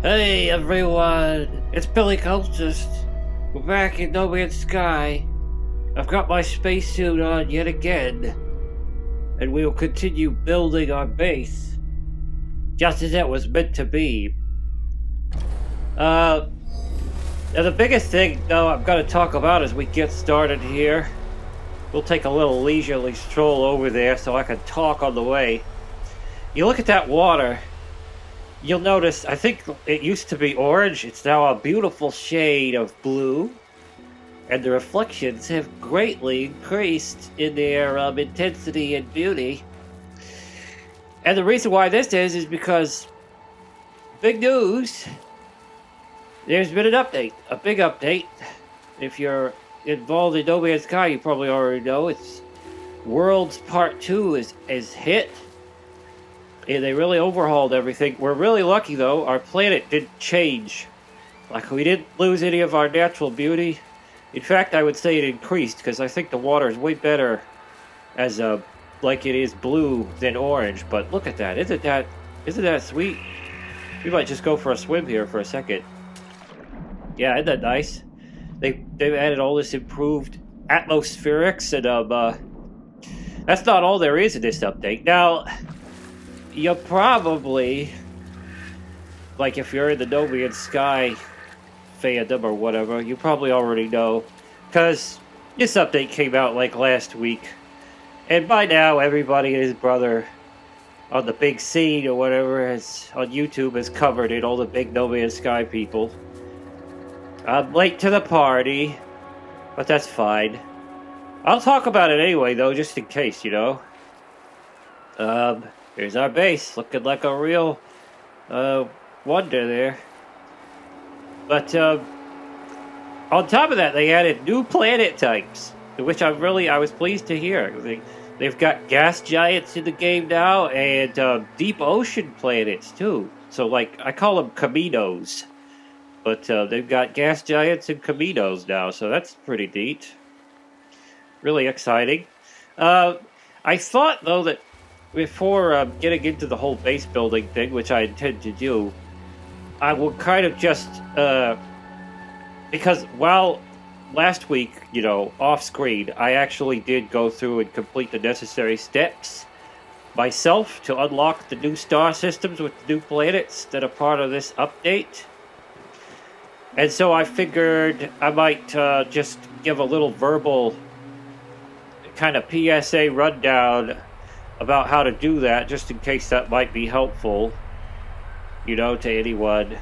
Hey everyone, it's Billy Cultist. We're back in No Man's Sky. I've got my spacesuit on yet again, and we will continue building our base, just as it was meant to be. Now the biggest thing, though, I'm going to talk about as we get started here. We'll take a little leisurely stroll over there so I can talk on the way. You look at that water. You'll notice, I think it used to be orange, it's now a beautiful shade of blue, and the reflections have greatly increased in their intensity and beauty. And the reason why this is because, big news, there's been an update, a big update. If you're involved in No Man's Sky, you probably already know, it's Worlds Part 2 is hit. And they really overhauled everything. We're really lucky, though. Our planet didn't change. Like, we didn't lose any of our natural beauty. In fact, I would say it increased, because I think the water is way better as like it is blue than orange. But look at that. Isn't that sweet? We might just go for a swim here for a second. Yeah, isn't that nice? They've added all this improved atmospherics, and that's not all there is in this update. Now, you'll probably, like if you're in the No Man's Sky fandom or whatever, you probably already know, because this update came out like last week, and by now everybody and his brother on the big scene or whatever on YouTube has covered it, all the big No Man's Sky people. I'm late to the party, but that's fine. I'll talk about it anyway, though, just in case, you know. Here's our base, looking like a real wonder there. But on top of that, they added new planet types, which I was pleased to hear. They've got gas giants in the game now, and deep ocean planets too. So, like, I call them Caminos, but they've got gas giants and Caminos now, so that's pretty neat. Really exciting. I thought, though, that before getting into the whole base building thing, which I intend to do, I will kind of just, because while last week, you know, off screen, I actually did go through and complete the necessary steps myself to unlock the new star systems with the new planets that are part of this update. And so I figured I might just give a little verbal kind of PSA rundown about how to do that, just in case that might be helpful, you know, to anyone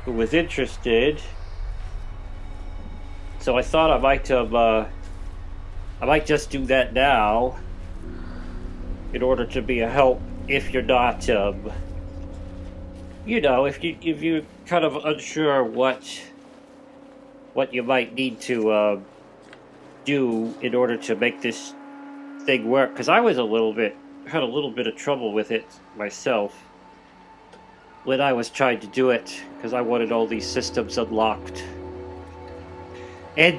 who was interested. So I thought I might just do that now, in order to be a help if you're not, you know, if you're kind of unsure what you might need to do in order to make this thing work, because I was had a little bit of trouble with it myself when I was trying to do it, because I wanted all these systems unlocked. And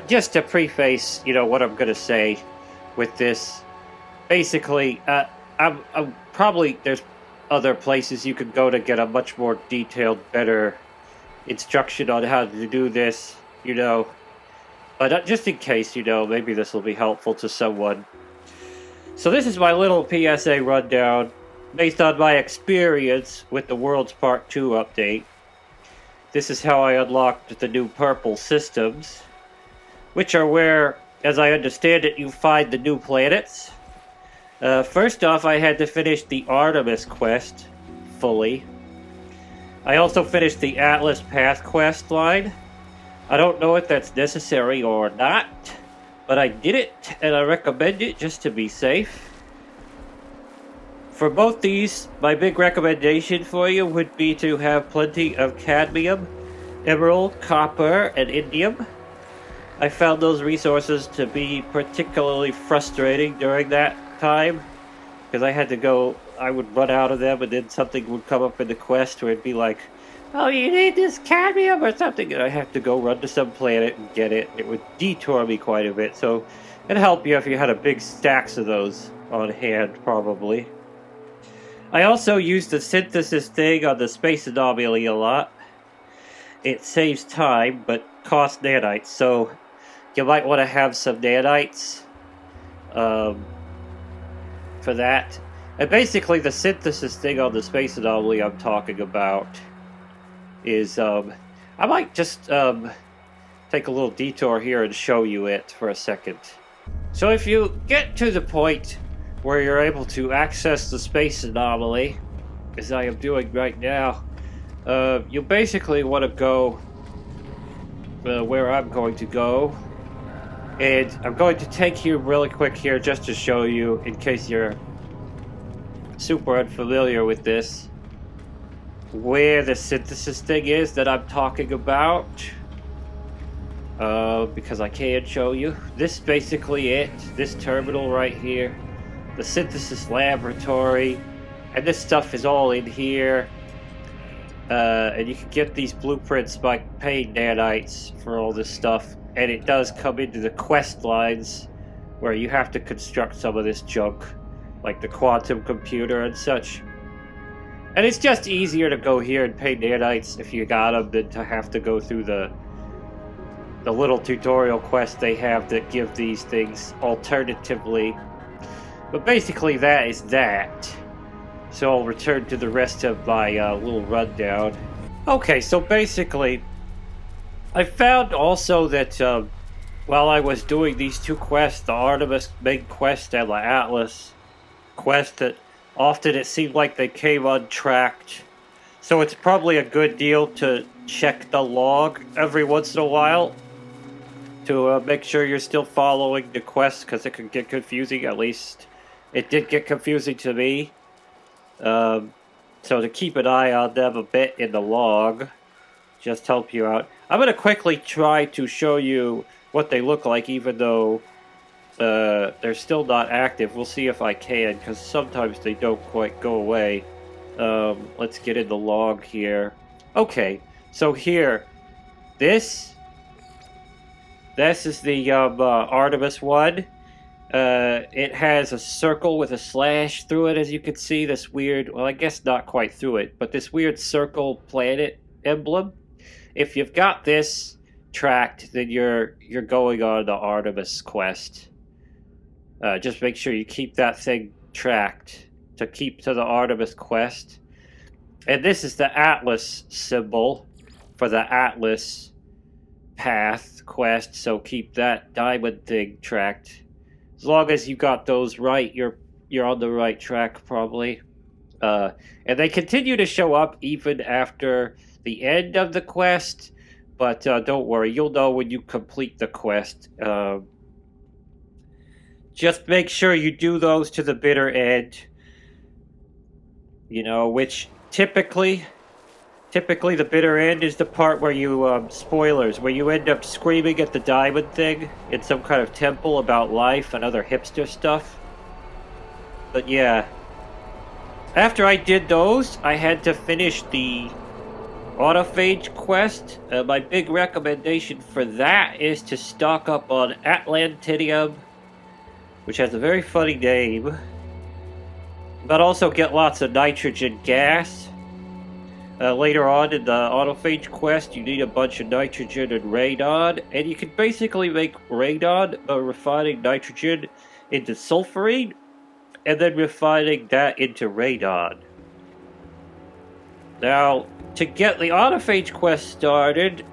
just to preface, you know, what I'm going to say with this, basically, I'm probably, there's other places you can go to get a much more detailed, better instruction on how to do this, you know. But just in case, you know, maybe this will be helpful to someone. So this is my little PSA rundown, based on my experience with the Worlds Part 2 update. This is how I unlocked the new purple systems, which are where, as I understand it, you find the new planets. First off, I had to finish the Artemis quest fully. I also finished the Atlas Path quest line. I don't know if that's necessary or not, but I did it, and I recommend it just to be safe. For both these, my big recommendation for you would be to have plenty of cadmium, emerald, copper, and indium. I found those resources to be particularly frustrating during that time, because I would run out of them, and then something would come up in the quest where it'd be like, oh, you need this cadmium or something, and I have to go run to some planet and get it. It would detour me quite a bit, so it'd help you if you had a big stacks of those on hand, probably. I also use the synthesis thing on the space anomaly a lot. It saves time, but costs nanites, so you might want to have some nanites for that. And basically, the synthesis thing on the space anomaly I'm talking about is, I might just take a little detour here and show you it for a second. So if you get to the point where you're able to access the space anomaly, as I am doing right now, you basically want to go where I'm going to go. And I'm going to take you really quick here just to show you, in case you're super unfamiliar with this, where the synthesis thing is that I'm talking about. Because I can show you. This is basically it. This terminal right here. The synthesis laboratory. And this stuff is all in here. And you can get these blueprints by paying nanites for all this stuff. And it does come into the quest lines where you have to construct some of this junk, like the quantum computer and such. And it's just easier to go here and pay nanites if you got them than to have to go through the little tutorial quests they have that give these things alternatively. But basically that is that. So I'll return to the rest of my little rundown. Okay, so basically, I found also that while I was doing these two quests, the Artemis main quest and the Atlas quest, that often it seemed like they came untracked. So it's probably a good deal to check the log every once in a while to make sure you're still following the quest, because it can get confusing. At least it did get confusing to me. So to keep an eye on them a bit in the log, just help you out. I'm going to quickly try to show you what they look like, even though they're still not active. We'll see if I can, because sometimes they don't quite go away. Let's get in the log here. Okay, so here, this is the Artemis one. It has a circle with a slash through it, as you can see. This weird, well, I guess not quite through it, but this weird circle planet emblem. If you've got this tracked, then you're going on the Artemis quest. Just make sure you keep that thing tracked to keep to the Artemis quest. And this is the Atlas symbol for the Atlas path quest, so keep that diamond thing tracked. As long as you got those right, you're on the right track, probably. And they continue to show up even after the end of the quest, but don't worry, you'll know when you complete the quest. Just make sure you do those to the bitter end. You know, which typically the bitter end is the part where you, spoilers, where you end up screaming at the diamond thing in some kind of temple about life and other hipster stuff. But yeah, after I did those, I had to finish the autophage quest. My big recommendation for that is to stock up on Atlantidium, which has a very funny name, but also get lots of nitrogen gas. Later on in the autophage quest, you need a bunch of nitrogen and radon, and you can basically make radon by refining nitrogen into sulfurine, and then refining that into radon. Now, to get the autophage quest started,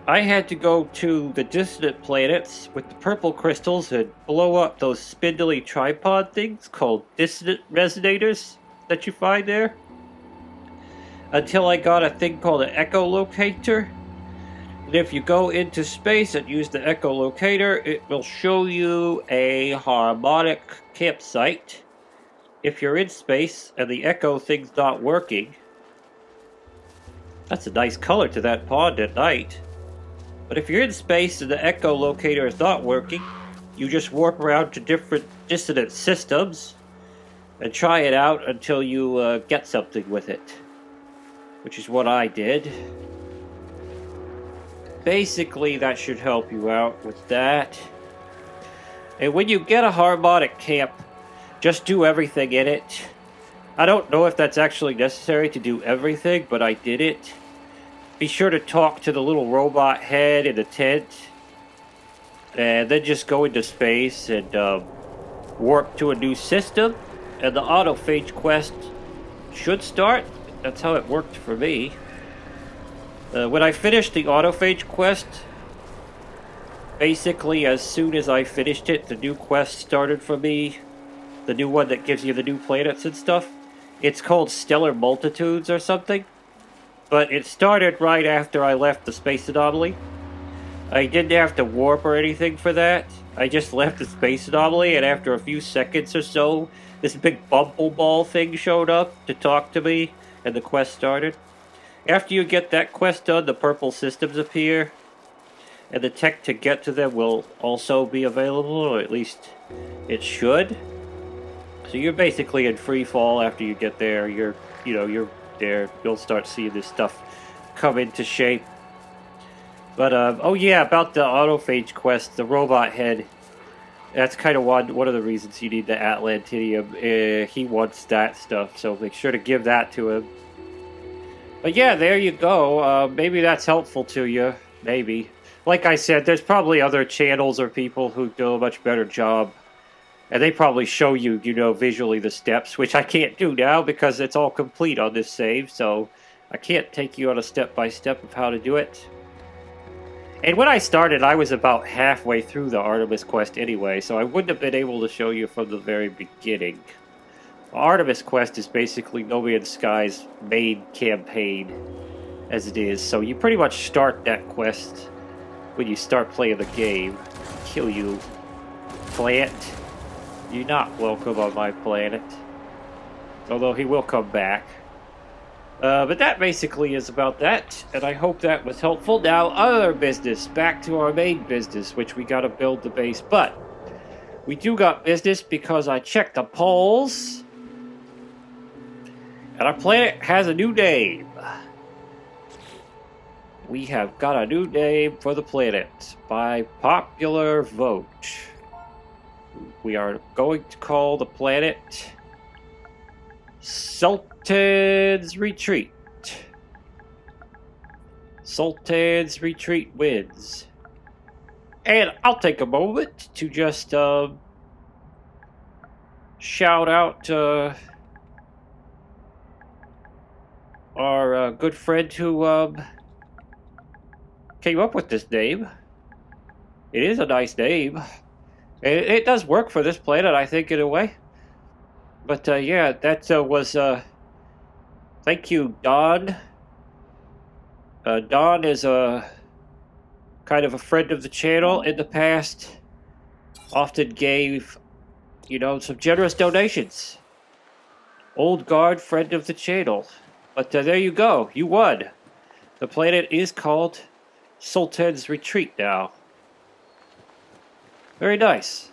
I had to go to the dissonant planets with the purple crystals and blow up those spindly tripod things called dissonant resonators that you find there, until I got a thing called an echolocator. And if you go into space and use the echolocator, it will show you a harmonic campsite. If you're in space and the echo thing's not working, that's a nice color to that pond at night. But if you're in space and the echolocator is not working, you just warp around to different dissonant systems and try it out until you get something with it. Which is what I did. Basically, that should help you out with that. And when you get a harmonic camp, just do everything in it. I don't know if that's actually necessary to do everything, but I did it. Be sure to talk to the little robot head in the tent. And then just go into space and warp to a new system. And the autophage quest should start. That's how it worked for me. When I finished the autophage quest, basically as soon as I finished it, the new quest started for me. The new one that gives you the new planets and stuff. It's called Stellar Multitudes or something. But it started right after I left the space anomaly. I didn't have to warp or anything for that. I just left the space anomaly, and after a few seconds or so, this big bumble ball thing showed up to talk to me, and the quest started. After you get that quest done, the purple systems appear, and the tech to get to them will also be available, or at least it should. So you're basically in free fall after you get there. You're there. You'll start seeing this stuff come into shape. But, oh yeah, about the autophage quest, the robot head. That's kind of one of the reasons you need the Atlantidium. He wants that stuff, so make sure to give that to him. But yeah, there you go. Maybe that's helpful to you. Maybe. Like I said, there's probably other channels or people who do a much better job. And they probably show you, visually the steps, which I can't do now because it's all complete on this save, so I can't take you on a step-by-step of how to do it. And when I started, I was about halfway through the Artemis quest anyway, so I wouldn't have been able to show you from the very beginning. The Artemis quest is basically No Man's Sky's main campaign, as it is, so you pretty much start that quest when you start playing the game. Kill you, plant. You're not welcome on my planet. Although he will come back. But that basically is about that, and I hope that was helpful. Now, other business. Back to our main business, which we gotta build the base. But we do got business because I checked the polls. And our planet has a new name. We have got a new name for the planet by popular vote. We are going to call the planet Sultan's Retreat. Sultan's Retreat wins. And I'll take a moment to just shout out our good friend who came up with this name. It is a nice name. It does work for this planet, I think, in a way. But, yeah, that was, thank you, Don. Don is a kind of a friend of the channel in the past. Often gave, some generous donations. Old guard friend of the channel. But there you go. You won. The planet is called Sultan's Retreat now. Very nice.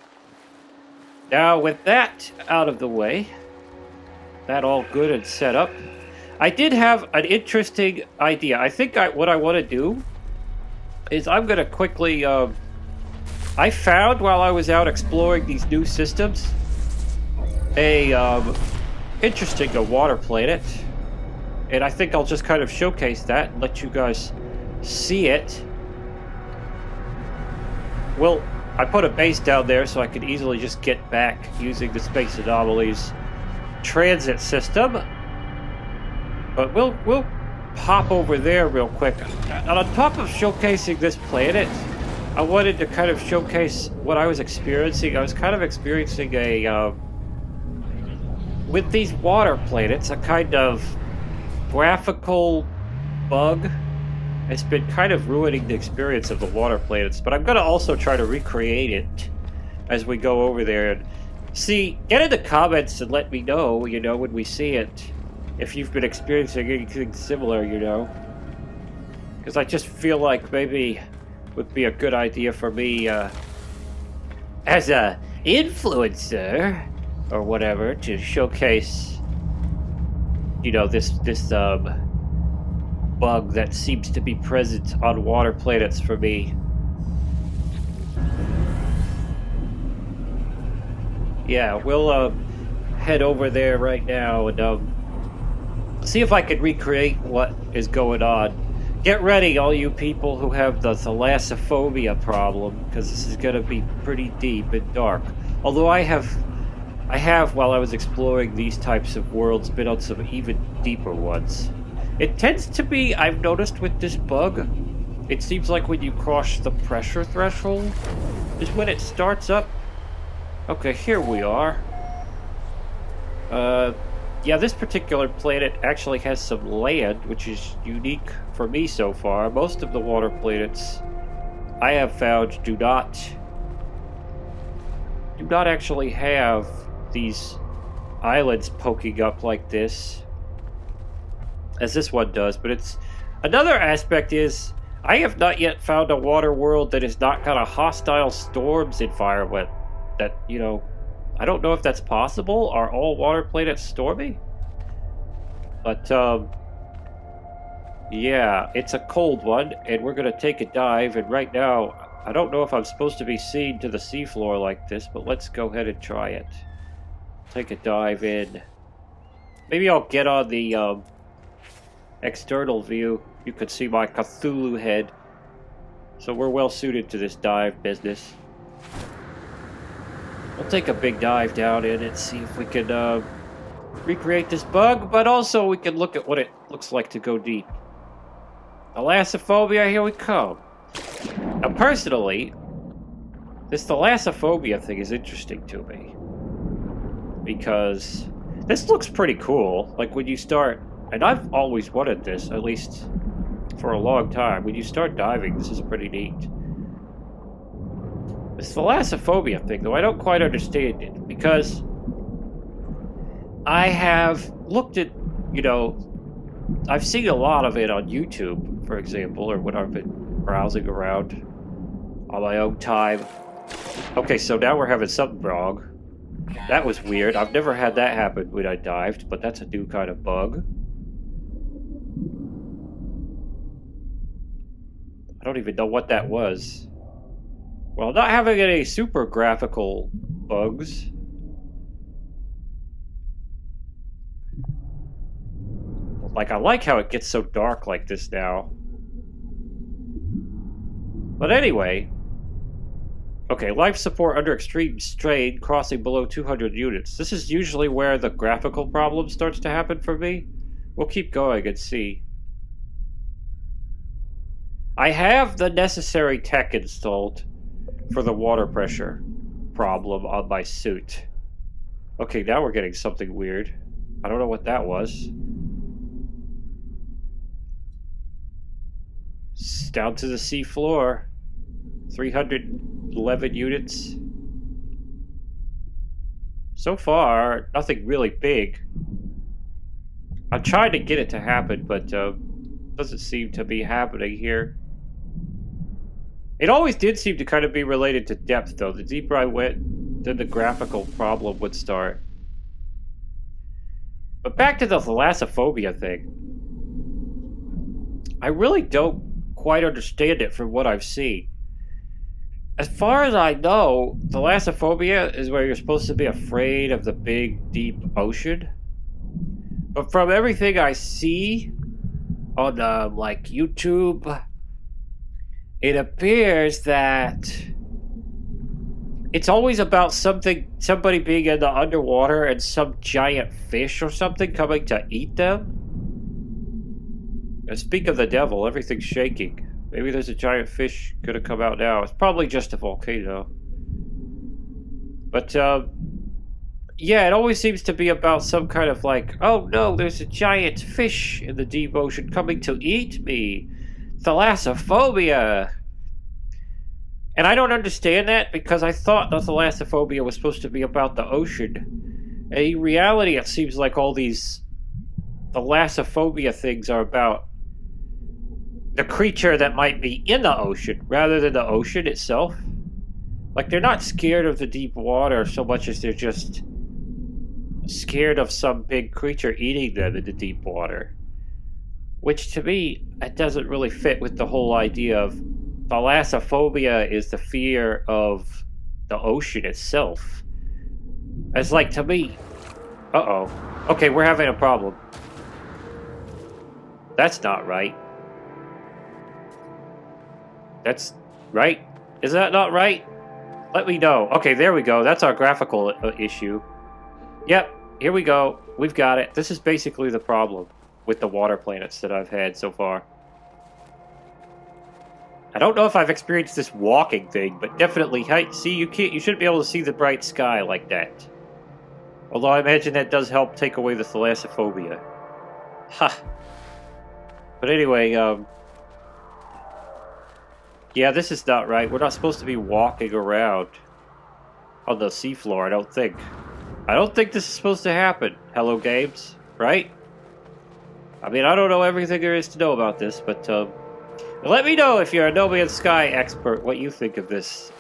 Now, with that out of the way, that all good and set up, I did have an interesting idea. I think what I want to do is I'm going to quickly... I found while I was out exploring these new systems a interesting water planet. And I think I'll just kind of showcase that and let you guys see it. Well, I put a base down there so I could easily just get back using the Space Anomalies transit system. But we'll pop over there real quick. And on top of showcasing this planet, I wanted to kind of showcase what I was experiencing. I was kind of experiencing with these water planets, a kind of graphical bug. It's been kind of ruining the experience of the water planets, but I'm going to also try to recreate it as we go over there. And see, get in the comments and let me know, when we see it, if you've been experiencing anything similar, Because I just feel like maybe it would be a good idea for me, as a influencer, or whatever, to showcase, this bug that seems to be present on water planets for me. Yeah, we'll head over there right now and see if I can recreate what is going on. Get ready, all you people who have the Thalassophobia problem, because this is going to be pretty deep and dark. Although I have, while I was exploring these types of worlds, been on some even deeper ones. It tends to be, I've noticed with this bug, it seems like when you cross the pressure threshold is when it starts up. Okay, here we are. Yeah, this particular planet actually has some land, which is unique for me so far. Most of the water planets I have found do not actually have these islands poking up like this, as this one does. But it's another aspect is I have not yet found a water world that has not got a hostile storms environment. That, you know, I don't know if that's possible. Are all water planets stormy? But, yeah, it's a cold one, and we're going to take a dive, and right now, I don't know if I'm supposed to be seen to the seafloor like this, but let's go ahead and try it. Take a dive in. Maybe I'll get on the, external view. You could see my Cthulhu head. So we're well suited to this dive business. We'll take a big dive down in and see if we can recreate this bug, but also we can look at what it looks like to go deep. Thalassophobia, here we come. Now, personally, this Thalassophobia thing is interesting to me. Because this looks pretty cool. Like when you start, and I've always wanted this, at least for a long time. When you start diving, this is pretty neat. This Thalassophobia thing, though, I don't quite understand it, because I have looked at, you know, I've seen a lot of it on YouTube, for example, or when I've been browsing around on my own time. Okay, so now we're having something wrong. That was weird. I've never had that happen when I dived, but that's a new kind of bug. I don't even know what that was. Well, not having any super graphical bugs. Like, I like how it gets so dark like this now. But anyway. Okay, life support under extreme strain, crossing below 200 units. This is usually where the graphical problem starts to happen for me. We'll keep going and see. I have the necessary tech installed for the water pressure problem on my suit. Okay, now we're getting something weird. I don't know what that was. Down to the sea floor. 311 units. So far, nothing really big. I'm trying to get it to happen, but doesn't seem to be happening here. It always did seem to kind of be related to depth, though. The deeper I went, then the graphical problem would start. But back to the Thalassophobia thing. I really don't quite understand it from what I've seen. As far as I know, Thalassophobia is where you're supposed to be afraid of the big, deep ocean. But from everything I see on, like, YouTube, it appears that it's always about somebody being in the underwater and some giant fish or something coming to eat them. And speak of the devil, everything's shaking. Maybe there's a giant fish gonna come out now. It's probably just a volcano. But, yeah, it always seems to be about some kind of like, oh no, there's a giant fish in the deep ocean coming to eat me. Thalassophobia. And I don't understand that because I thought the Thalassophobia was supposed to be about the ocean. And in reality, it seems like all these Thalassophobia things are about the creature that might be in the ocean rather than the ocean itself. Like, they're not scared of the deep water so much as they're just scared of some big creature eating them in the deep water. Which, to me, it doesn't really fit with the whole idea of Thalassophobia is the fear of the ocean itself. It's like, to me, Uh-oh. Okay, we're having a problem. That's not right. That's right? Is that not right? Let me know. Okay, there we go. That's our graphical issue. Yep, here we go. We've got it. This is basically the problem with the water planets that I've had so far. I don't know if I've experienced this walking thing, but definitely, hey, see, you shouldn't be able to see the bright sky like that. Although I imagine that does help take away the thalassophobia. Ha! But anyway, yeah, this is not right. We're not supposed to be walking around on the seafloor, I don't think. I don't think this is supposed to happen, Hello Games, right? I mean, I don't know everything there is to know about this, but, let me know if you're a No Man's Sky expert what you think of this.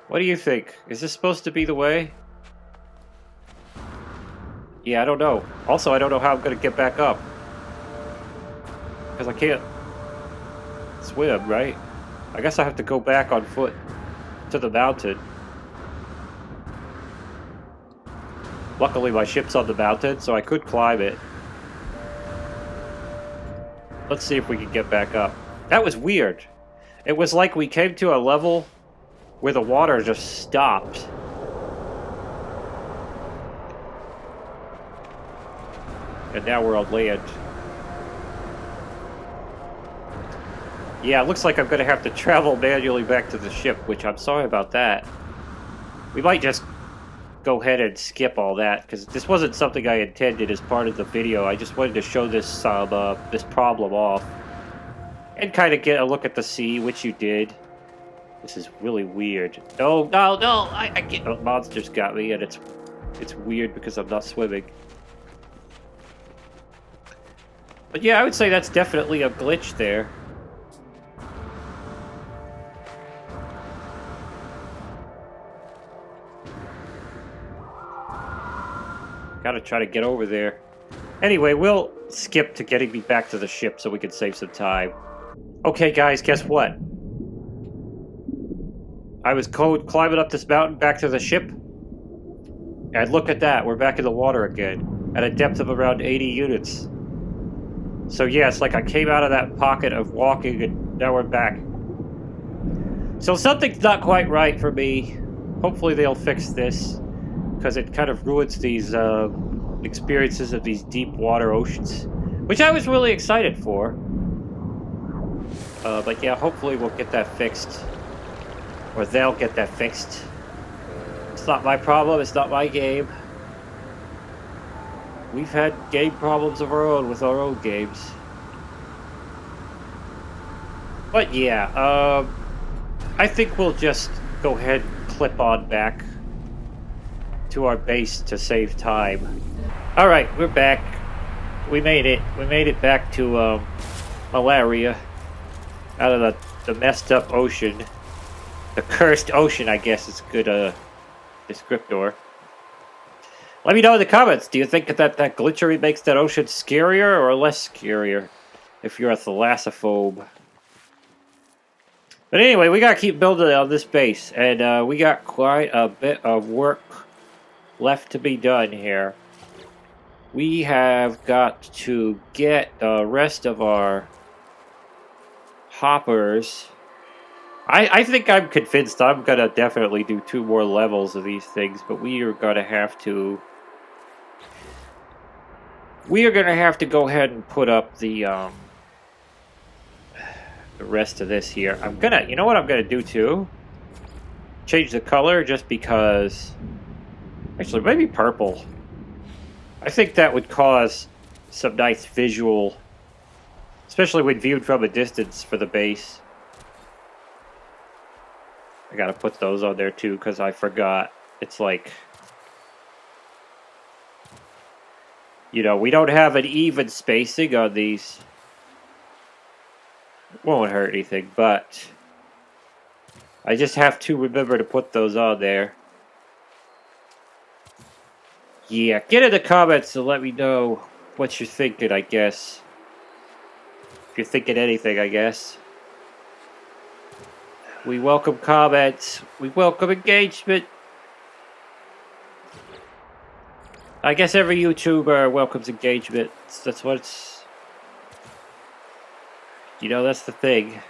What do you think? Is this supposed to be the way? Yeah, I don't know. Also, I don't know how I'm going to get back up. Because I can't swim, right? I guess I have to go back on foot to the mountain. Luckily, my ship's on the mountain, so I could climb it. Let's see if we can get back up. That was weird. It was like we came to a level where the water just stopped. And now we're on land. Yeah, it looks like I'm going to have to travel manually back to the ship, which I'm sorry about that. We might just go ahead and skip all that, because this wasn't something I intended as part of the video. I just wanted to show this this problem off. And kind of get a look at the sea, which you did. This is really weird. No, I get... Oh, monsters got me, and it's weird because I'm not swimming. But yeah, I would say that's definitely a glitch there. Gotta try to get over there. Anyway, we'll skip to getting me back to the ship so we can save some time. Okay, guys, guess what? I was climbing up this mountain back to the ship. And look at that, we're back in the water again. At a depth of around 80 units. So yeah, it's like I came out of that pocket of walking and now we're back. So something's not quite right for me. Hopefully they'll fix this. Because it kind of ruins these experiences of these deep water oceans. Which I was really excited for. But yeah, hopefully we'll get that fixed. Or they'll get that fixed. It's not my problem, it's not my game. We've had game problems of our own with our own games. But yeah, I think we'll just go ahead and clip on back to our base to save time. Alright, we're back. We made it. We made it back to Molaria. Out of the messed up ocean. The cursed ocean, I guess is a good descriptor. Let me know in the comments. Do you think that glitchery makes that ocean scarier or less scarier? If you're a thalassophobe. But anyway, we gotta keep building on this base. And we got quite a bit of work left to be done here. We have got to get the rest of our hoppers. I think I'm convinced I'm gonna definitely do 2 more levels of these things, but we are gonna have to go ahead and put up the rest of this here. You know what I'm gonna do too? Change the color just because. Actually, maybe purple. I think that would cause some nice visual, especially when viewed from a distance for the base. I gotta put those on there too, because I forgot. It's like, you know, we don't have an even spacing on these. Won't hurt anything, but I just have to remember to put those on there. Yeah, get in the comments and let me know what you're thinking, I guess. If you're thinking anything, I guess. We welcome comments. We welcome engagement. I guess every YouTuber welcomes engagement. That's what it's... You know, that's the thing.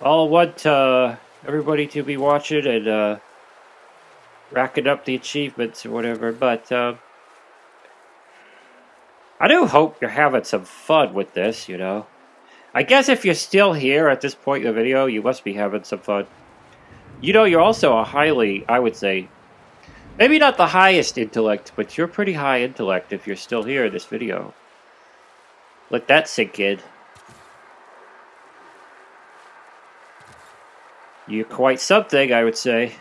All want everybody to be watching and racking up the achievements or whatever, but I do hope you're having some fun with this, you know. I guess if you're still here at this point in the video, you must be having some fun. You know, you're also a highly, I would say, maybe not the highest intellect, but you're pretty high intellect if you're still here in this video. Let that sink in. You're quite something, I would say.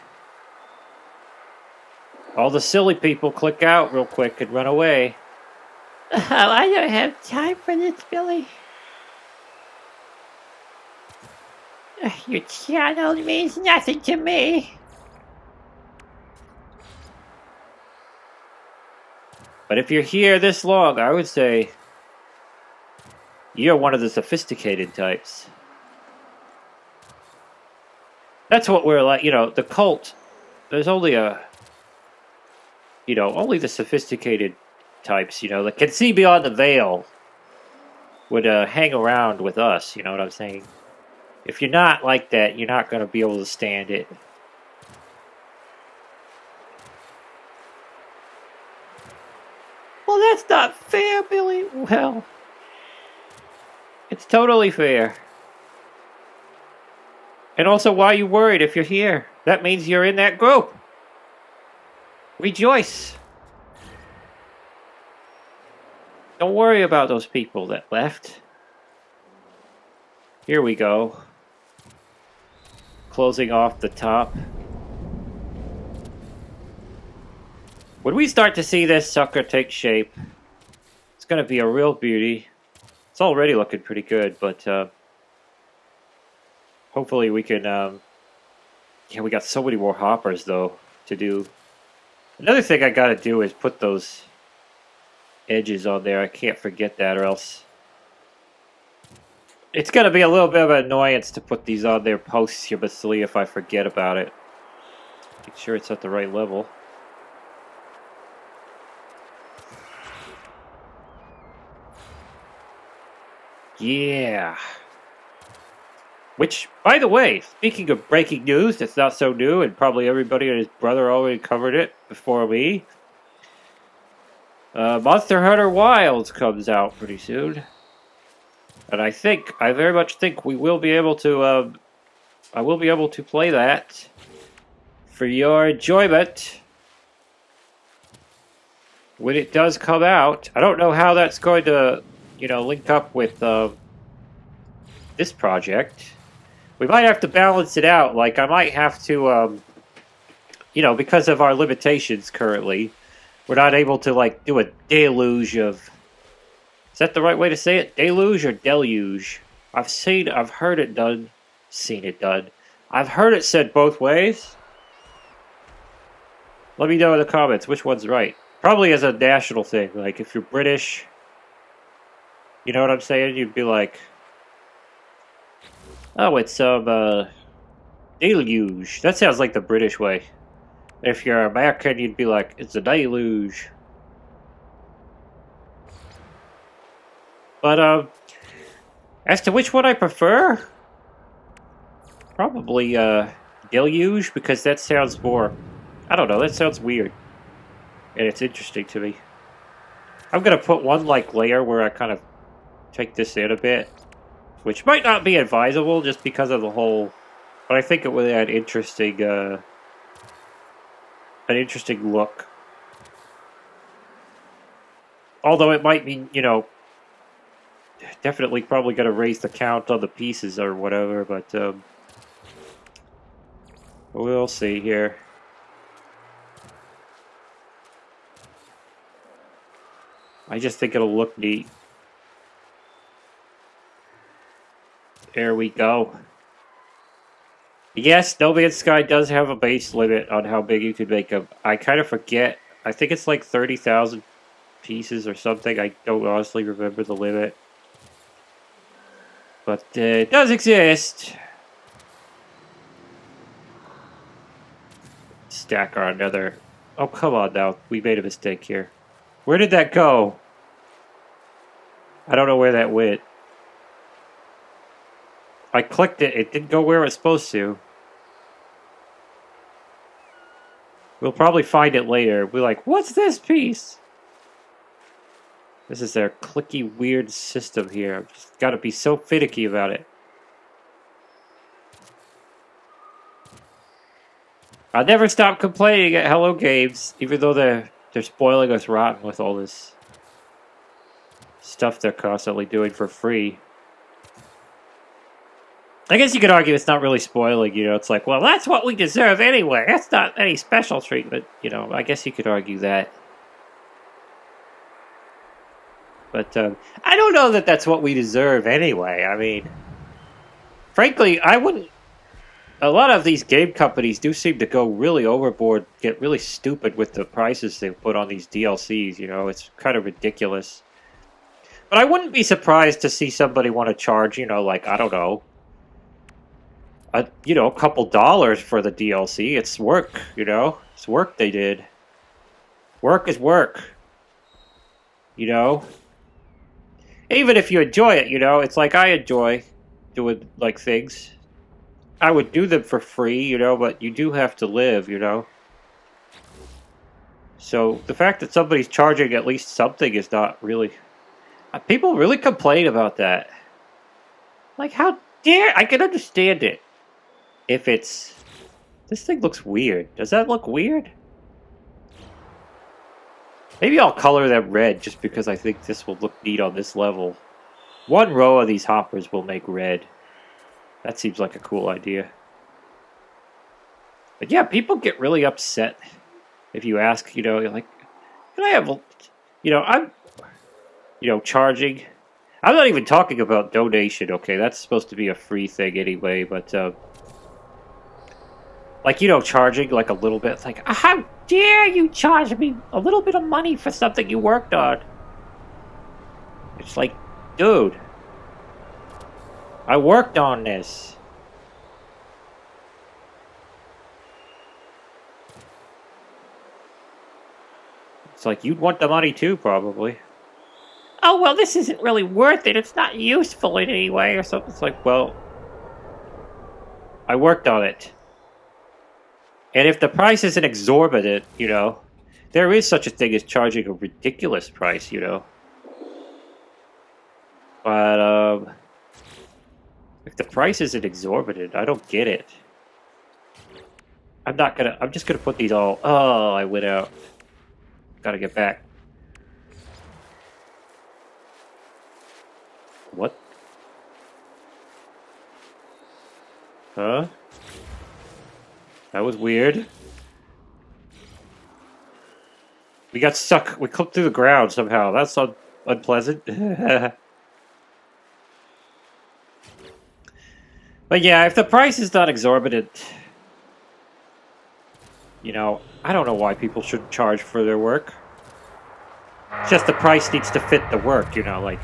All the silly people click out real quick and run away. Oh, I don't have time for this, Billy. Your channel means nothing to me. But if you're here this long, I would say you're one of the sophisticated types. That's what we're like, you know, the cult. There's only only the sophisticated types, you know, that can see beyond the veil would hang around with us, you know what I'm saying? If you're not like that, you're not going to be able to stand it. Well, that's not fair, Billy. Well, it's totally fair. And also, why are you worried if you're here? That means you're in that group. Rejoice. Don't worry about those people that left. Here we go. Closing off the top. When we start to see this sucker take shape, it's going to be a real beauty. It's already looking pretty good, but hopefully we can... yeah, we got so many more hoppers, though, to do. Another thing I got to do is put those edges on there. I can't forget that, or else... It's going to be a little bit of an annoyance to put these on there posthumously if I forget about it. Make sure it's at the right level. Yeah. Which, by the way, speaking of breaking news that's not so new, and probably everybody and his brother already covered it before me, Monster Hunter Wilds comes out pretty soon. And I very much think we will be able to, I will be able to play that for your enjoyment when it does come out. I don't know how that's going to, you know, link up with this project. We might have to balance it out. Like, I might have to, you know, because of our limitations currently, we're not able to, like, do a deluge of... Is that the right way to say it? Deluge or deluge? I've heard it done, seen it done. I've heard it said both ways. Let me know in the comments which one's right. Probably as a national thing. Like, if you're British, you know what I'm saying? You'd be like, oh, it's deluge. That sounds like the British way. If you're American, you'd be like, it's a deluge. But, as to which one I prefer, probably, deluge, because that sounds more, I don't know, that sounds weird. And it's interesting to me. I'm gonna put one, like, layer where I kind of take this in a bit, which might not be advisable just because of the whole, but I think it would add an interesting look. Although it might mean, you know, definitely probably going to raise the count on the pieces or whatever, but we'll see here. I just think it'll look neat. There we go. Yes, No Man's Sky does have a base limit on how big you can make them. I kind of forget. I think it's like 30,000 pieces or something. I don't honestly remember the limit. But it does exist. stack our nether. Oh, come on now. We made a mistake here. Where did that go? I don't know where that went. I clicked it. It didn't go where it's supposed to. We'll probably find it later. We're like, what's this piece? This is their clicky, weird system here. I've just got to be so finicky about it. I'll never stop complaining at Hello Games, even though they're spoiling us rotten with all this stuff they're constantly doing for free. I guess you could argue it's not really spoiling, you know, it's like, well, that's what we deserve anyway. That's not any special treatment, you know, I guess you could argue that. But, I don't know that that's what we deserve anyway. I mean, frankly, I wouldn't... A lot of these game companies do seem to go really overboard, get really stupid with the prices they put on these DLCs, you know, it's kind of ridiculous. But I wouldn't be surprised to see somebody want to charge, you know, like, I don't know, a couple dollars for the DLC. It's work, you know? It's work they did. Work is work. You know? Even if you enjoy it, you know? It's like I enjoy doing, like, things. I would do them for free, you know? But you do have to live, you know? So, the fact that somebody's charging at least something is not really... People really complain about that. Like, how dare... I can understand it. If it's... This thing looks weird. Does that look weird? Maybe I'll color them red just because I think this will look neat on this level. One row of these hoppers will make red. That seems like a cool idea. But yeah, people get really upset if you ask, you know, like, can I have... You know, I'm... You know, charging... I'm not even talking about donation, okay? That's supposed to be a free thing anyway, but... Like, you know, charging, like, a little bit. It's like, how dare you charge me a little bit of money for something you worked on? It's like, dude. I worked on this. It's like, you'd want the money too, probably. Oh, well, this isn't really worth it. It's not useful in any way or something. It's like, well, I worked on it. And if the price isn't exorbitant, you know, there is such a thing as charging a ridiculous price, you know. But, if the price isn't exorbitant, I don't get it. I'm just gonna put these all... Oh, I went out. Gotta get back. What? Huh? That was weird. We got stuck. We clipped through the ground somehow. That's unpleasant. But yeah, if the price is not exorbitant, you know, I don't know why people should charge for their work. It's just the price needs to fit the work, you know, like...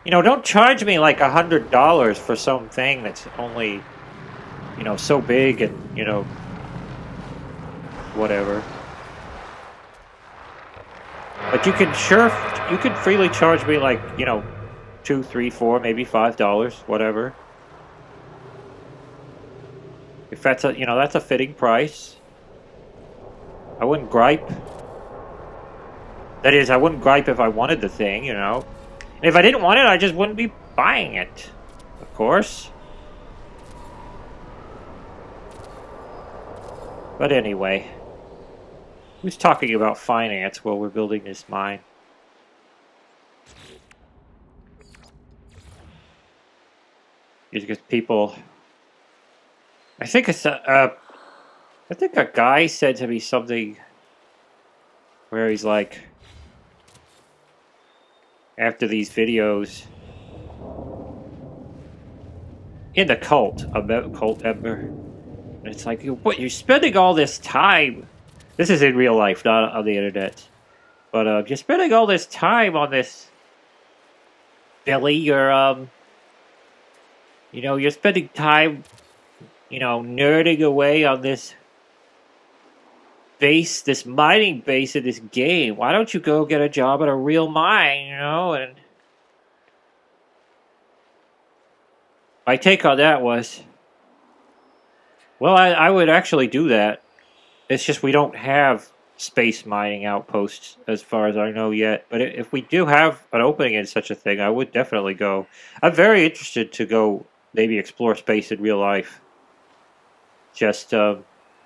You know, don't charge me like $100 for something that's only... You know, so big and, you know, whatever. But you can freely charge me like, you know, $2, $3, $4, maybe $5, whatever. If that's a, you know, that's a fitting price. I wouldn't gripe. That is, I wouldn't gripe if I wanted the thing, you know. And if I didn't want it, I just wouldn't be buying it. Of course. But anyway, who's talking about finance while we're building this mine? It's because people... I think it's I think a guy said to me something where he's like, after these videos, in the cult, a cult member, and it's like, what, you're spending all this time, this is in real life, not on the internet, but you're spending all this time on this, Billy, you're, you know, you're spending time, you know, nerding away on this base, this mining base in this game. Why don't you go get a job at a real mine, you know? And my take on that was, well, I would actually do that. It's just we don't have space mining outposts as far as I know yet. But if we do have an opening in such a thing, I would definitely go. I'm very interested to go maybe explore space in real life. Just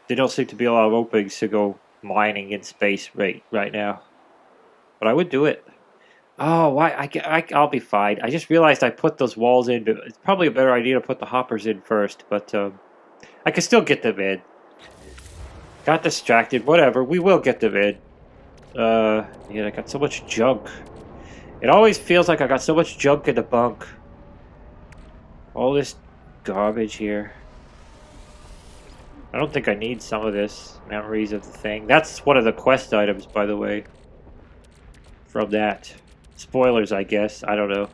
there don't seem to be a lot of openings to go mining in space right now. But I would do it. Oh, why? I'll be fine. I just realized I put those walls in. But it's probably a better idea to put the hoppers in first. But I can still get them in. Got distracted. Whatever. We will get them in. Yeah, I got so much junk. It always feels like I got so much junk in the bunk. All this garbage here. I don't think I need some of this. Memories of the thing. That's one of the quest items, by the way. From that. Spoilers, I guess. I don't know.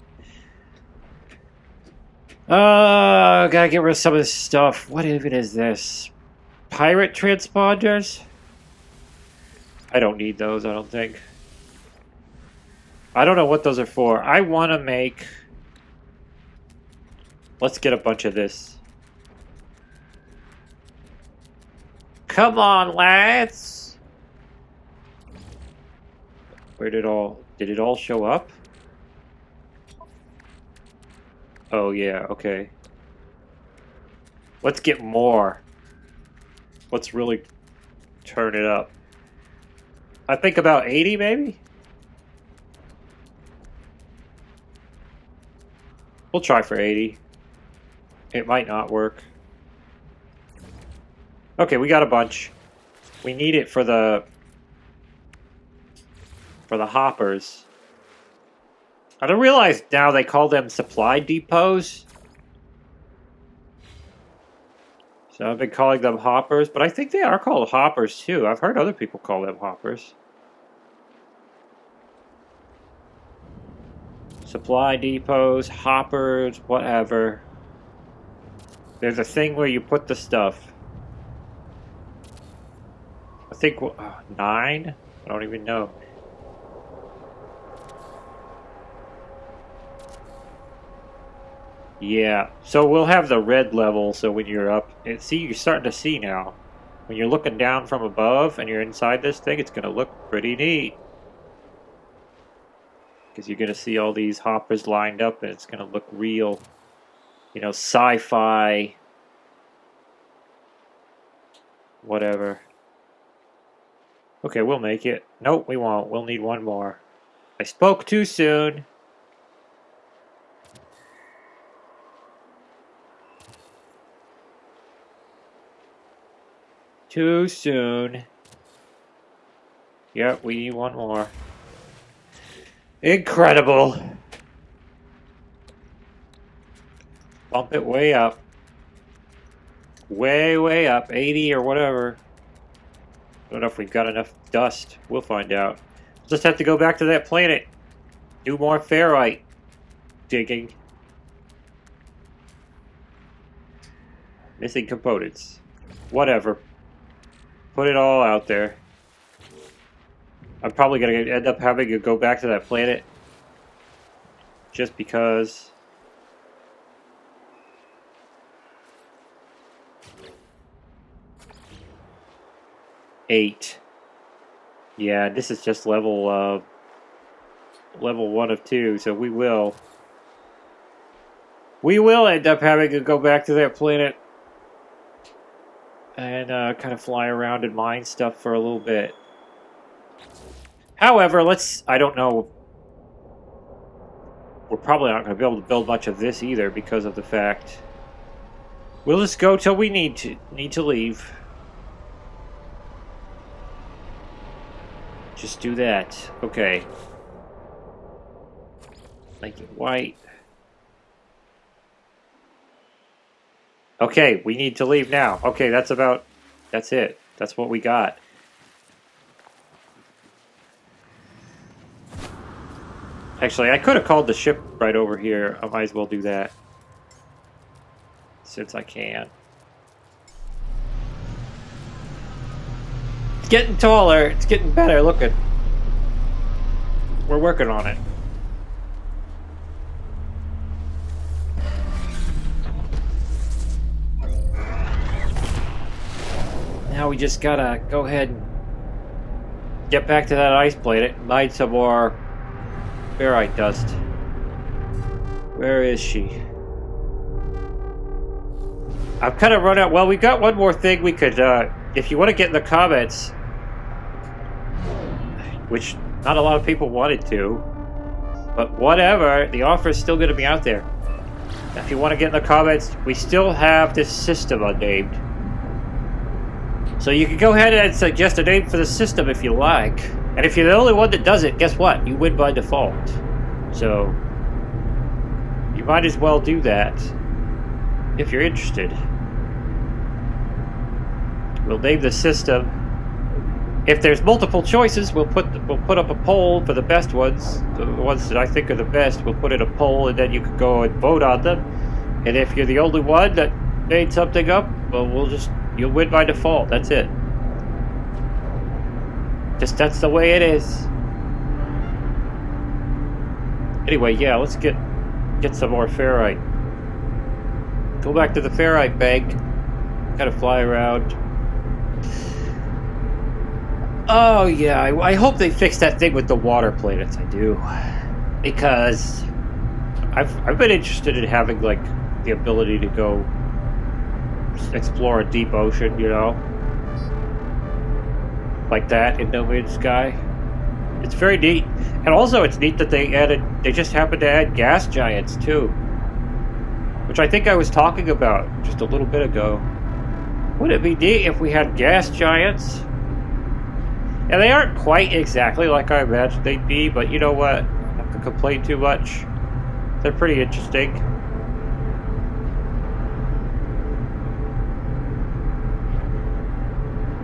Gotta get rid of some of this stuff. What even is this? Pirate transponders? I don't need those, I don't think. I don't know what those are for. I want to make... Let's get a bunch of this. Come on, lads! Where did it all show up? Oh yeah, okay. Let's get more. Let's really turn it up. I think about 80 maybe? We'll try for 80. It might not work. Okay, we got a bunch. We need it for the hoppers. I don't realize now they call them supply depots. So I've been calling them hoppers, but I think they are called hoppers too. I've heard other people call them hoppers. Supply depots, hoppers, whatever. There's a thing where you put the stuff. I think 9? I don't even know. Yeah, so we'll have the red level, so when you're up... See, you're starting to see now. When you're looking down from above and you're inside this thing, it's going to look pretty neat. Because you're going to see all these hoppers lined up and it's going to look real, you know, sci-fi. Whatever. Okay, we'll make it. Nope, we won't. We'll need one more. I spoke too soon. Too soon. Yep, we need one more. Incredible. Bump it way up. Way up. 80 or whatever. I don't know if we've got enough dust. We'll find out. Just have to go back to that planet. Do more ferrite digging. Missing components. Whatever. Put it all out there. I'm probably going to end up having to go back to that planet. Just because. Eight. Yeah, this is just level 1 of 2, so we will end up having to go back to that planet and kind of fly around and mine stuff for a little bit. However, I don't know, we're probably not going to be able to build much of this either because of the fact we'll just go till we need to leave. Just do that. Okay. Make it white. Okay, we need to leave now. Okay, that's it. That's what we got. Actually, I could have called the ship right over here. I might as well do that. Since I can. getting taller. It's getting better. Look at. We're working on it. Now we just gotta go ahead and get back to that ice planet and mine some more ferrite dust. Where is she? I've kind of run out. Well, we got one more thing we could, if you want to get in the comments, which not a lot of people wanted to, but whatever, the offer is still going to be out there. If you want to get in the comments, we still have this system unnamed. So you can go ahead and suggest a name for the system if you like. And if you're the only one that does it, guess what? You win by default. So you might as well do that if you're interested. We'll name the system. If there's multiple choices, we'll put up a poll for the best ones. The ones that I think are the best, we'll put in a poll, and then you can go and vote on them. And if you're the only one that made something up, well, you'll win by default. That's it. That's the way it is. Anyway, yeah, let's get some more ferrite. Go back to the ferrite bank. Gotta fly around. Oh yeah, I hope they fix that thing with the water planets. I do, because I've been interested in having like the ability to go explore a deep ocean, you know, like that in No Man's Sky. It's very neat, and also it's neat that they just happened to add gas giants too, which I think I was talking about just a little bit ago. Wouldn't it be neat if we had gas giants? And they aren't quite exactly like I imagined they'd be, but you know what? I'm not gonna complain too much. They're pretty interesting.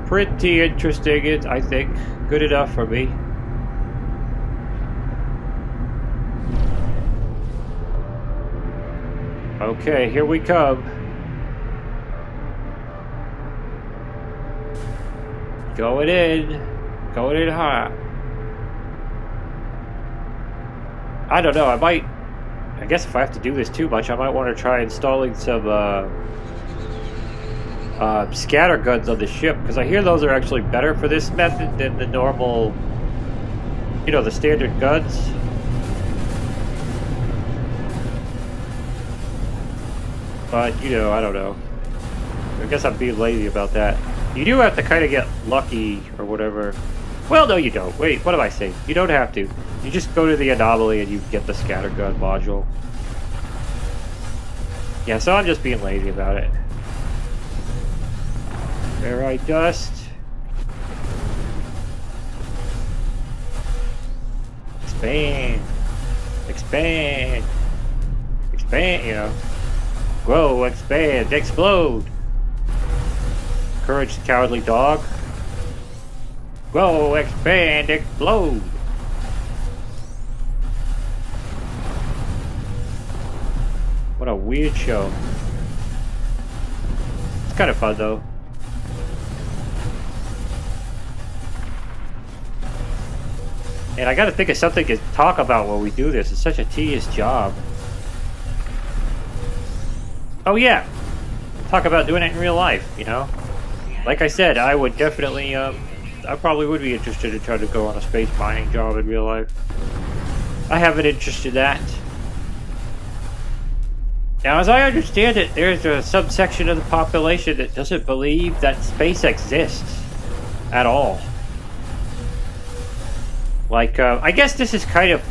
Pretty interesting, I think. Good enough for me. Okay, here we come. Going in hot. I don't know, I guess if I have to do this too much, I might want to try installing some scatter guns on the ship, because I hear those are actually better for this method than the normal, you know, the standard guns. But, you know, I don't know. I guess I'm being lazy about that. You do have to kind of get lucky or whatever. Well, no, you don't. Wait, what am I saying? You don't have to. You just go to the anomaly and you get the scattergun module. Yeah, so I'm just being lazy about it. Ferrite dust. Expand. Expand. Expand, you know. Grow, expand, explode. Courage the cowardly dog. Grow, expand, explode. What a weird show. It's kind of fun though. And I gotta think of something to talk about while we do this. It's such a tedious job. Oh yeah, talk about doing it in real life, you know? Like I said, I would definitely, I probably would be interested in trying to go on a space mining job in real life. I have an interest in that. Now, as I understand it, there's a subsection of the population that doesn't believe that space exists at all. Like, I guess this is kind of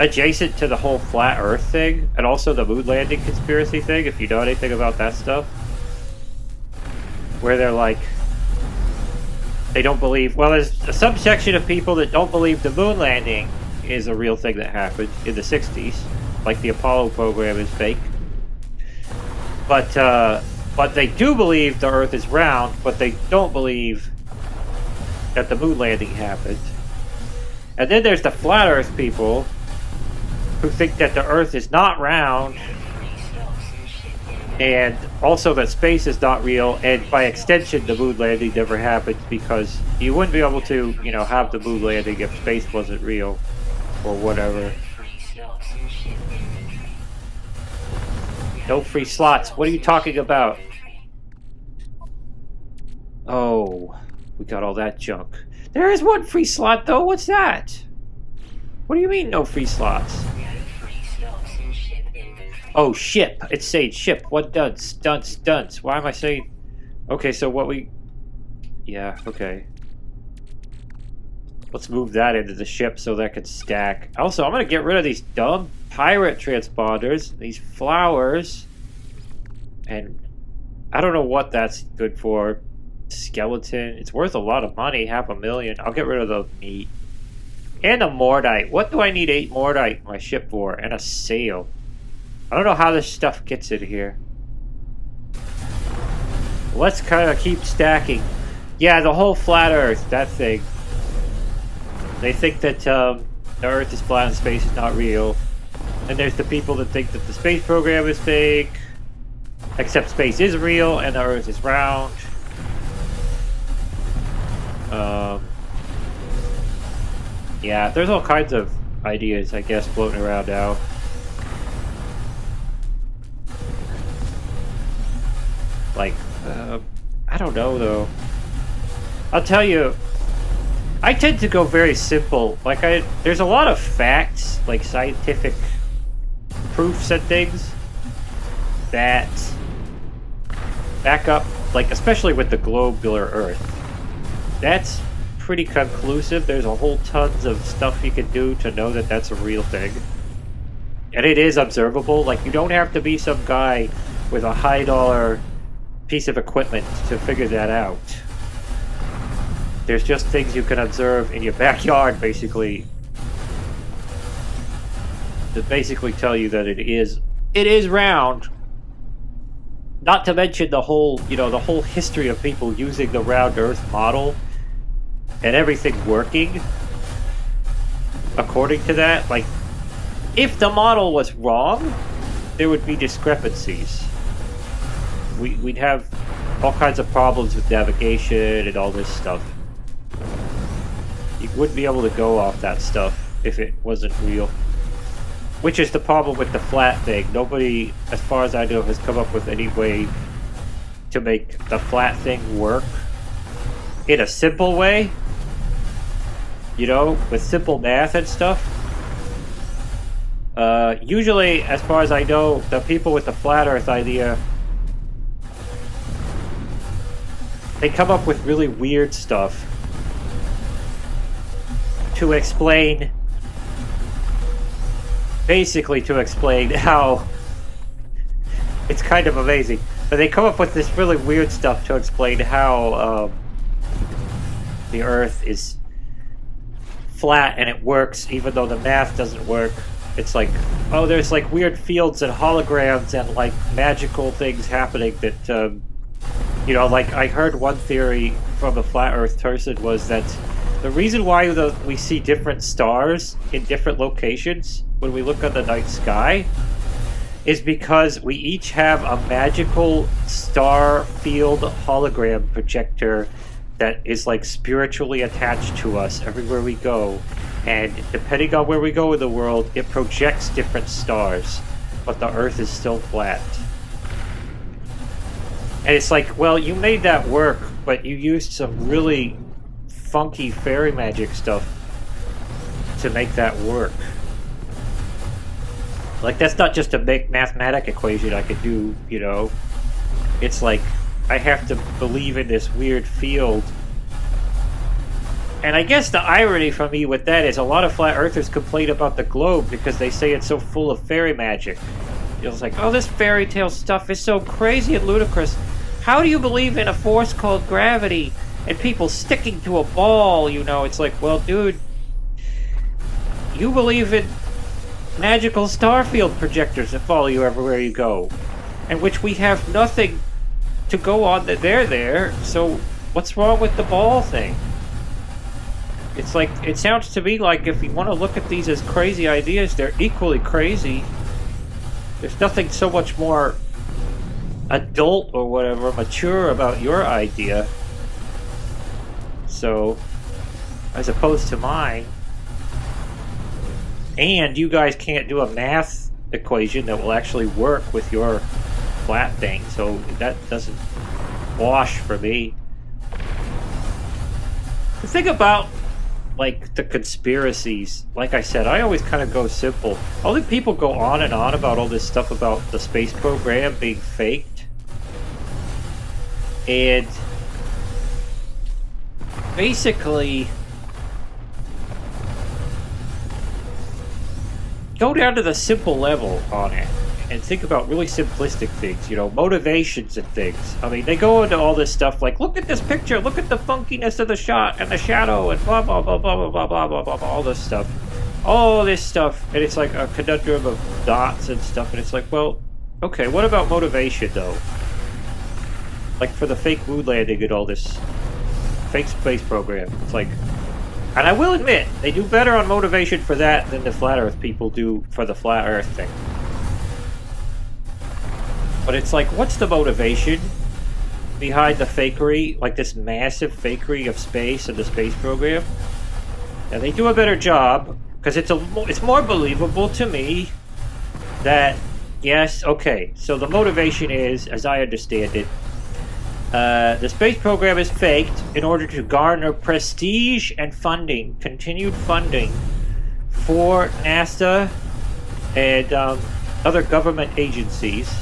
adjacent to the whole flat Earth thing, and also the moon landing conspiracy thing, if you know anything about that stuff. Where they're like, they don't believe, well, there's a subsection of people that don't believe the moon landing is a real thing that happened in the 60s. Like the Apollo program is fake. But they do believe the Earth is round, but they don't believe that the moon landing happened. And then there's the flat Earth people who think that the Earth is not round, and also that space is not real, and by extension the moon landing never happened, because you wouldn't be able to, you know, have the moon landing if space wasn't real or whatever. No free slots. What are you talking about? Oh, we got all that junk. There is one free slot though. What's that? What do you mean no free slots? Oh, ship. It's saying ship. What dunce? Dunce, dunce. Why am I saying... Okay, so what we... Yeah, okay. Let's move that into the ship so that can stack. Also, I'm gonna get rid of these dumb pirate transponders. These flowers. And... I don't know what that's good for. Skeleton. It's worth a lot of money. $500,000. I'll get rid of the meat. And a Mordite. What do I need 8 Mordite in my ship for? And a sail. I don't know how this stuff gets in here. Let's kind of keep stacking. Yeah, the whole flat Earth, that thing. They think that the Earth is flat and space is not real. And there's the people that think that the space program is fake. Except space is real and the Earth is round. Yeah, there's all kinds of ideas, I guess, floating around now. Like, I don't know, though. I'll tell you, I tend to go very simple. Like, there's a lot of facts, like scientific proofs and things, that back up, like, especially with the globular Earth. That's pretty conclusive. There's a whole tons of stuff you can do to know that that's a real thing. And it is observable. Like, you don't have to be some guy with a high-dollar piece of equipment to figure that out. There's just things you can observe in your backyard, basically, that basically tell you that it is round. Not to mention the whole, you know, the whole history of people using the round Earth model and everything working according to that. Like, if the model was wrong, there would be discrepancies. We'd have all kinds of problems with navigation and all this stuff. You wouldn't be able to go off that stuff if it wasn't real. Which is the problem with the flat thing. Nobody, as far as I know, has come up with any way to make the flat thing work in a simple way. You know, with simple math and stuff. Usually, as far as I know, the people with the flat Earth idea, they come up with really weird stuff to explain, basically to explain how, it's kind of amazing, but they come up with this really weird stuff to explain how the Earth is flat and it works even though the math doesn't work. It's like, oh, there's like weird fields and holograms and like magical things happening that, you know, like I heard one theory from a flat Earth person was that the reason why we see different stars in different locations when we look at the night sky is because we each have a magical star field hologram projector that is like spiritually attached to us everywhere we go, and depending on where we go in the world, it projects different stars, but the Earth is still flat. And it's like, well, you made that work, but you used some really funky fairy magic stuff to make that work. Like, that's not just a mathematic equation I could do, you know. It's like, I have to believe in this weird field. And I guess the irony for me with that is a lot of flat earthers complain about the globe because they say it's so full of fairy magic. It's like, oh, this fairy tale stuff is so crazy and ludicrous. How do you believe in a force called gravity and people sticking to a ball, you know? It's like, well, dude, you believe in magical starfield projectors that follow you everywhere you go, and which we have nothing to go on that they're there, so what's wrong with the ball thing? It's like, it sounds to me like if you want to look at these as crazy ideas, they're equally crazy. There's nothing so much more adult or whatever, mature about your idea. So, as opposed to mine. And you guys can't do a math equation that will actually work with your flat thing, so that doesn't wash for me. The thing about, like, the conspiracies, like I said, I always kind of go simple. All the people go on and on about all this stuff about the space program being faked. And basically, go down to the simple level on it and think about really simplistic things, you know, motivations and things. I mean, they go into all this stuff like, look at this picture, look at the funkiness of the shot and the shadow and blah, blah, blah, blah, blah, blah, blah, blah, blah, blah, all this stuff. All this stuff. And it's like a conundrum of dots and stuff. And it's like, well, okay, what about motivation, though? Like for the fake moon landing and all this fake space program. It's like, and I will admit, they do better on motivation for that than the Flat Earth people do for the Flat Earth thing. But it's like, what's the motivation behind the fakery, like this massive fakery of space and the space program? And they do a better job, because it's more believable to me that, yes, okay, so the motivation is, as I understand it, the space program is faked in order to garner prestige and funding, continued funding for NASA and other government agencies,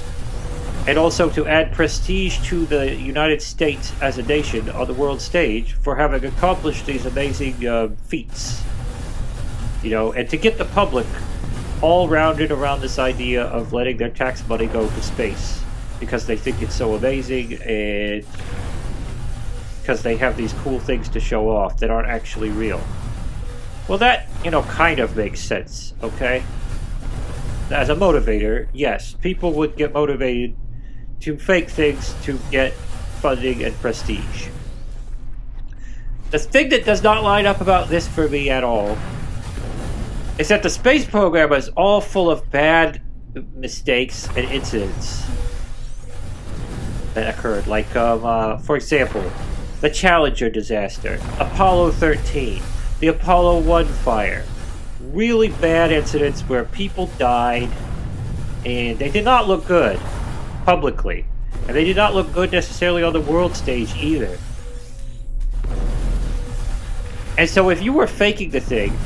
and also to add prestige to the United States as a nation on the world stage for having accomplished these amazing feats. You know, and to get the public all rounded around this idea of letting their tax money go to space because they think it's so amazing and because they have these cool things to show off that aren't actually real. Well, that, you know, kind of makes sense, okay? As a motivator, yes, people would get motivated to fake things to get funding and prestige. The thing that does not line up about this for me at all is that the space program is all full of bad mistakes and incidents that occurred. Like, for example, the Challenger disaster, Apollo 13, the Apollo 1 fire. Really bad incidents where people died and they did not look good publicly. And they did not look good necessarily on the world stage either. And so if you were faking the thing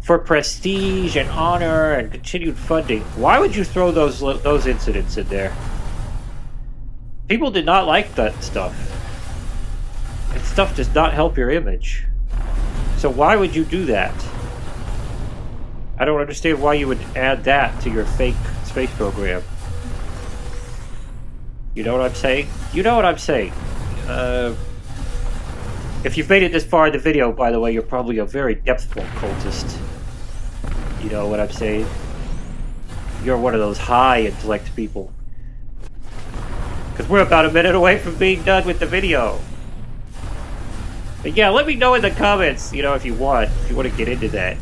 for prestige and honor and continued funding, why would you throw those incidents in there? People did not like that stuff. And stuff does not help your image. So why would you do that? I don't understand why you would add that to your fake space program. You know what I'm saying? You know what I'm saying. If you've made it this far in the video, by the way, you're probably a very depthful cultist. You know what I'm saying? You're one of those high intellect people. Because we're about a minute away from being done with the video. But yeah, let me know in the comments, you know, if you want to get into that.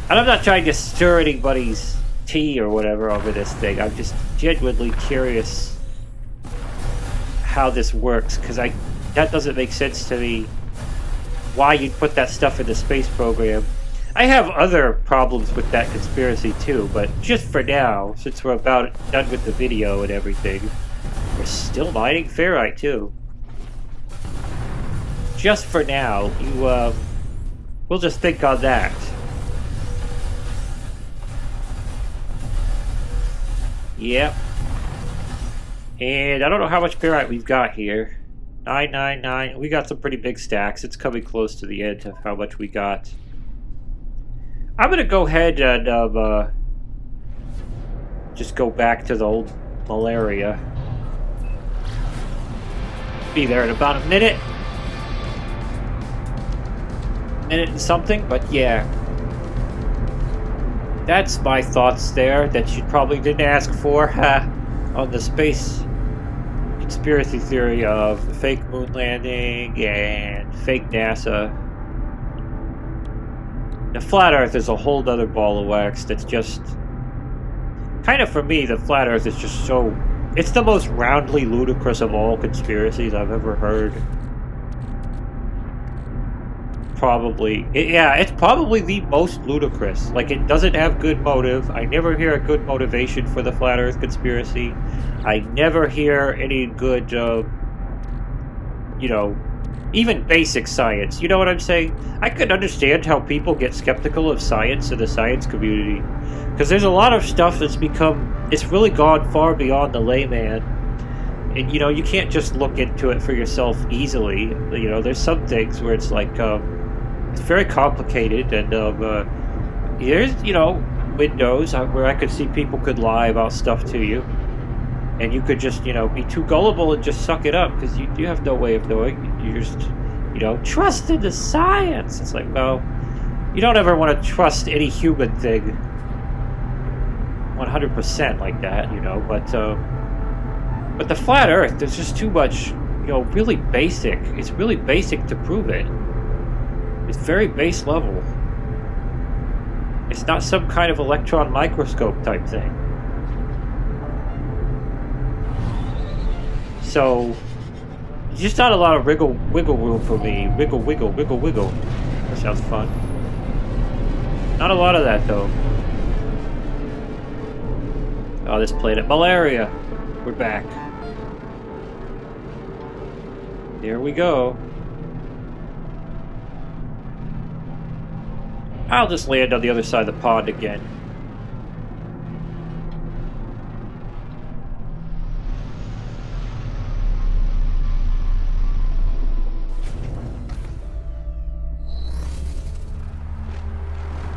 And I'm not trying to stir anybody's tea or whatever over this thing. I'm just genuinely curious how this works, because that doesn't make sense to me. Why you'd put that stuff in the space program. I have other problems with that conspiracy too, but just for now, since we're about done with the video and everything, we're still mining ferrite too. Just for now, we'll just think on that. Yep. And I don't know how much ferrite we've got here. 999. We got some pretty big stacks. It's coming close to the end of how much we got. I'm gonna go ahead and just go back to the old Molaria. Be there in about a minute. Minute and something, but yeah. That's my thoughts there that you probably didn't ask for on the space conspiracy theory of the fake moon landing and fake NASA. The flat Earth is a whole other ball of wax that's just kind of for me, the flat Earth is just so... It's the most roundly ludicrous of all conspiracies I've ever heard. Probably. It's probably the most ludicrous. Like, it doesn't have good motive. I never hear a good motivation for the flat Earth conspiracy. I never hear any good, you know, even basic science. You know what I'm saying? I could understand how people get skeptical of science in the science community. Because there's a lot of stuff that's it's really gone far beyond the layman. And, you know, you can't just look into it for yourself easily. You know, there's some things where it's like, it's very complicated, and there's, you know, windows where I could see people could lie about stuff to you. And you could just, you know, be too gullible and just suck it up, because you have no way of knowing. You just, you know, trust in the science. It's like, well, you don't ever want to trust any human thing 100% like that, you know, but the flat Earth, there's just too much, you know, really basic. It's really basic to prove it. It's very base level. It's not some kind of electron microscope type thing. So, just not a lot of wiggle room for me. Wiggle. That sounds fun. Not a lot of that, though. Oh, this planet. Molaria. We're back. Here we go. I'll just land on the other side of the pond again.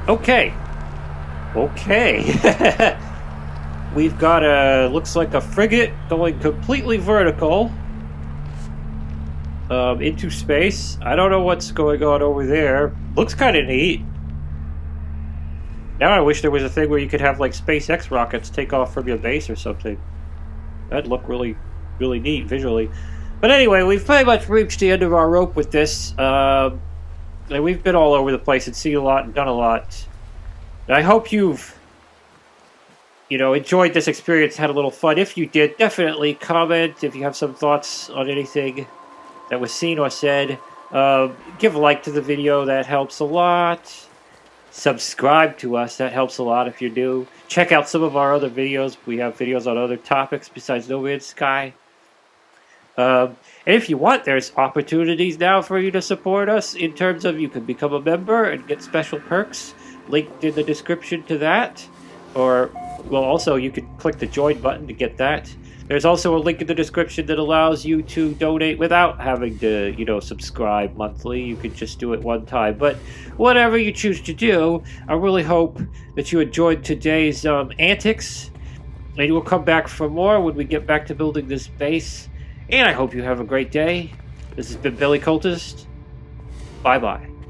Okay. We've got looks like a frigate going completely vertical into space. I don't know what's going on over there. Looks kind of neat. Now I wish there was a thing where you could have, like, SpaceX rockets take off from your base or something. That'd look really, really neat visually. But anyway, we've pretty much reached the end of our rope with this. And we've been all over the place and seen a lot and done a lot. And I hope you've, you know, enjoyed this experience, had a little fun. If you did, definitely comment if you have some thoughts on anything that was seen or said. Give a like to the video, that helps a lot. Subscribe to us, that helps a lot if you do. Check out some of our other videos. We have videos on other topics besides No Man's Sky. And if you want, there's opportunities now for you to support us in terms of you can become a member and get special perks. Linked in the description to that. Or, well, also you can click the join button to get that. There's also a link in the description that allows you to donate without having to, you know, subscribe monthly. You could just do it one time. But whatever you choose to do, I really hope that you enjoyed today's antics. And we'll come back for more when we get back to building this base. And I hope you have a great day. This has been Billy Cultist. Bye-bye.